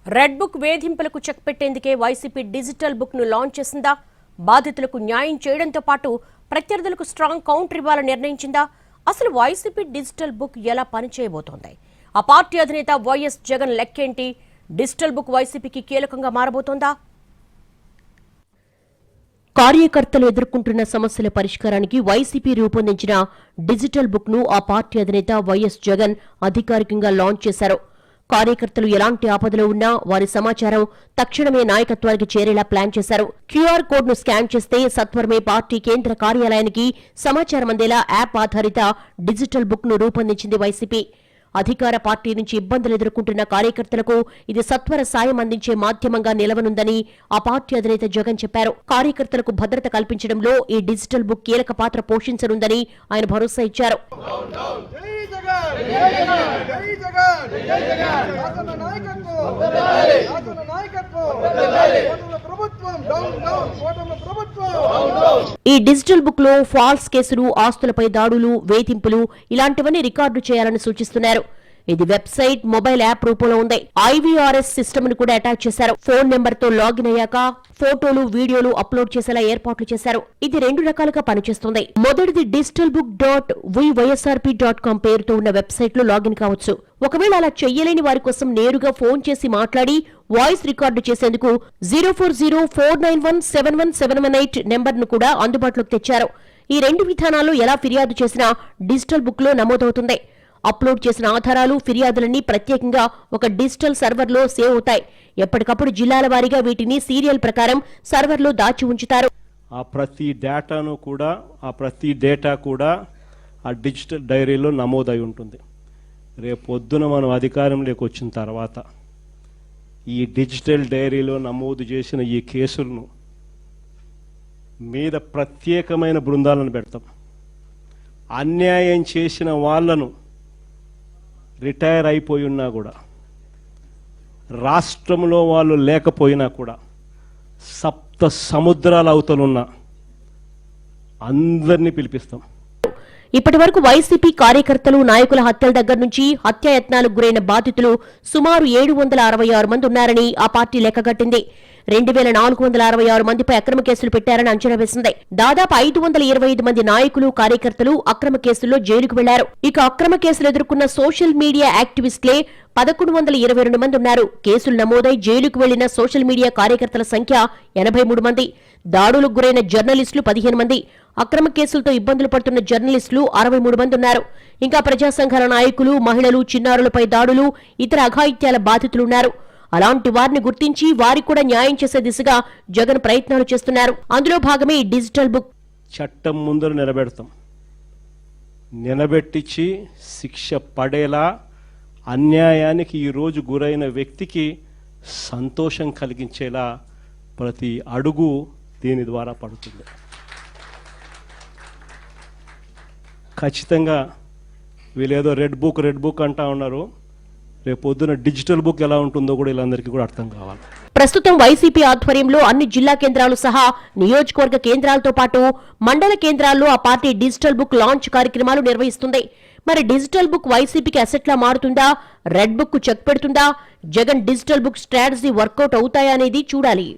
Red book వేధింపులకు check పెట్టేందుకే YCP digital book ను launch చేసిందా? బాధితులకు న్యాయం చేయడంతో పాటు ప్రత్యర్థులకు స్ట్రాంగ్ కౌంటర్ ఇవ్వాలని నిర్ణయించిందా? అసలు వైసీపీ డిజిటల్ బుక్ ఎలా పనిచేయబోతోంది? ఆ పార్టీ అధినేత వైఎస్ జగన్ లెక్కేంటి? డిజిటల్ బుక్ వైసీపీకి కీలకంగా మారబోతోందా? కార్యకర్తలు ఎదుర్కొంటున్న సమస్యల పరిష్కారానికి వైసీపీ రూపొందించిన డిజిటల్ బుక్ ను ఆ పార్టీ అధినేత వైఎస్ జగన్ అధికారికంగా లాంచ్ చేశారు. కార్యకర్తలు ఎలాంటి ఆపదలో ఉన్నా వారి సమాచారం తక్షణమే నాయకత్వానికి చేరేలా ప్లాన్ చేశారు. క్యూఆర్ కోడ్ ను స్కాన్ చేస్తే సత్వరమే పార్టీ కేంద్ర కార్యాలయానికి సమాచారం అందేలా యాప్ ఆధారిత డిజిటల్ బుక్ ను రూపొందించింది వైసీపీ. అధికార పార్టీ నుంచి ఇబ్బందులు ఎదుర్కొంటున్న కార్యకర్తలకు ఇది సత్వర సాయం అందించే మాధ్యమంగా నిలవనుందని ఆ పార్టీ అధినేత జగన్ చెప్పారు. కార్యకర్తలకు భద్రత కల్పించడంలో ఈ డిజిటల్ బుక్ కీలక పాత్ర పోషించనుందని ఆయన భరోసా ఇచ్చారు. ఈ డిజిటల్ బుక్ లో ఫాల్స్ కేసులు, ఆస్తులపై దాడులు, వేధింపులు ఇలాంటివన్నీ రికార్డు చేయాలని సూచిస్తున్నారు. ఇది వెబ్సైట్, మొబైల్ యాప్ రూపంలో ఉంది. ఐవీఆర్ఎస్ సిస్టమ్ ను కూడా అటాచ్ చేశారు. ఫోన్ నెంబర్ తో లాగిన్ అయ్యాక ఫోటోలు, వీడియోలు అప్లోడ్ చేసేలా ఏర్పాట్లు చేశారు. ఇది 2 రకాలుగా పనిచేస్తుంది. మొదటిది digitalbook.vySRP.com పేరుతో ఉన్న వెబ్సైట్ లో లాగిన్ కావచ్చు. ఒకవేళ అలా చెయ్యలేని వారి కోసం నేరుగా ఫోన్ చేసి మాట్లాడి వాయిస్ రికార్డు చేసేందుకు 0404917178 నెంబర్ ను కూడా అందుబాటులోకి తెచ్చారు. ఈ 2 విధానాల్లో ఎలా ఫిర్యాదు చేసినా డిజిటల్ బుక్ లో నమోదవుతుంది. అప్లోడ్ చేసిన ఆధారాలు, ఫిర్యాదులన్నీ ప్రత్యేకంగా ఒక డిజిటల్ సర్వర్లో సేవ్ అవుతాయి. ఎప్పటికప్పుడు జిల్లాల వారీగా వీటిని సీరియల్ ప్రకారం సర్వర్లో దాచి ఉంచుతారు. ప్రతి డేటా కూడా ఆ డిజిటల్ డైరీలో నమోదై ఉంటుంది. రేపొద్దున మనం అధికారంలోకి వచ్చిన తర్వాత ఈ డిజిటల్ డైరీలో నమోదు చేసిన ఈ కేసులను మీద ప్రత్యేకమైన బృందాలను పెడతాం. అన్యాయం చేసిన వాళ్లను రిటైర్ అయిపోయి ఉన్నా కూడా, రాష్ట్రంలో వాళ్ళు లేకపోయినా కూడా, సప్త సముద్రాల అవతలున్న అందరినీ పిలిపిస్తాం. ఇప్పటి వరకు వైసీపీ కార్యకర్తలు, నాయకుల హత్యల దగ్గర నుంచి హత్యాయత్నాలకు గురైన బాధితులు సుమారు 766 మంది ఉన్నారని ఆ పార్టీ లెక్కగట్టింది. 2466 మందిపై అక్రమ కేసులు పెట్టారని అంచనా వేసింది. దాదాపు 525 మంది నాయకులు, కార్యకర్తలు అక్రమ కేసుల్లో జైలుకు వెళ్లారు. ఇక అక్రమ కేసులు ఎదుర్కొన్న సోషల్ మీడియా యాక్టివిస్టులే 1122 మంది ఉన్నారు. కేసులు నమోదై జైలుకు వెళ్లిన సోషల్ మీడియా కార్యకర్తల సంఖ్య 83 మంది. దాడులకు గురైన జర్నలిస్టులు 15 మంది. అక్రమ కేసులతో ఇబ్బందులు పడుతున్న జర్నలిస్టులు 63 మంది ఉన్నారు. ఇంకా ప్రజా సంఘాల నాయకులు, మహిళలు, చిన్నారులపై దాడులు, ఇతర అఘాయిత్యాల బాధితులున్నారు. అలాంటి వారిని గుర్తించి వారికి కూడా న్యాయం చేసే దిశగా జగన్ ప్రయత్నాలు చేస్తున్నారు. అందులో భాగమే ఈ డిజిటల్ బుక్. చట్టం ముందర నిలబెట్టించి శిక్ష పడేలా, అన్యాయానికి ఈరోజు గురైన వ్యక్తికి సంతోషం కలిగించేలా ప్రతి అడుగు దీని ద్వారా పడుతుంది. ఖచ్చితంగా వీళ్ళేదో రెడ్ బుక్ అంటా ఉన్నారు. రేపొద్దున డిజిటల్ బుక్ ఎలా ఉంటుందో కూడా వీళ్ళందరికీ కూడా అర్థం కావాలి. ప్రస్తుతం వైసీపీ ఆధ్వర్యంలో అన్ని జిల్లా కేంద్రాలు సహా నియోజకవర్గ కేంద్రాలతో పాటు మండల కేంద్రాల్లో ఆ పార్టీ డిజిటల్ బుక్ లాంచ్ కార్యక్రమాలు నిర్వహిస్తుంది. మరి డిజిటల్ బుక్ వైసీపీకి అసెట్లా మారుతుందా? రెడ్ బుక్ చెక్ పెడుతుందా? Jagan digital book strategy work out అవుతాయా అనేది చూడాలి.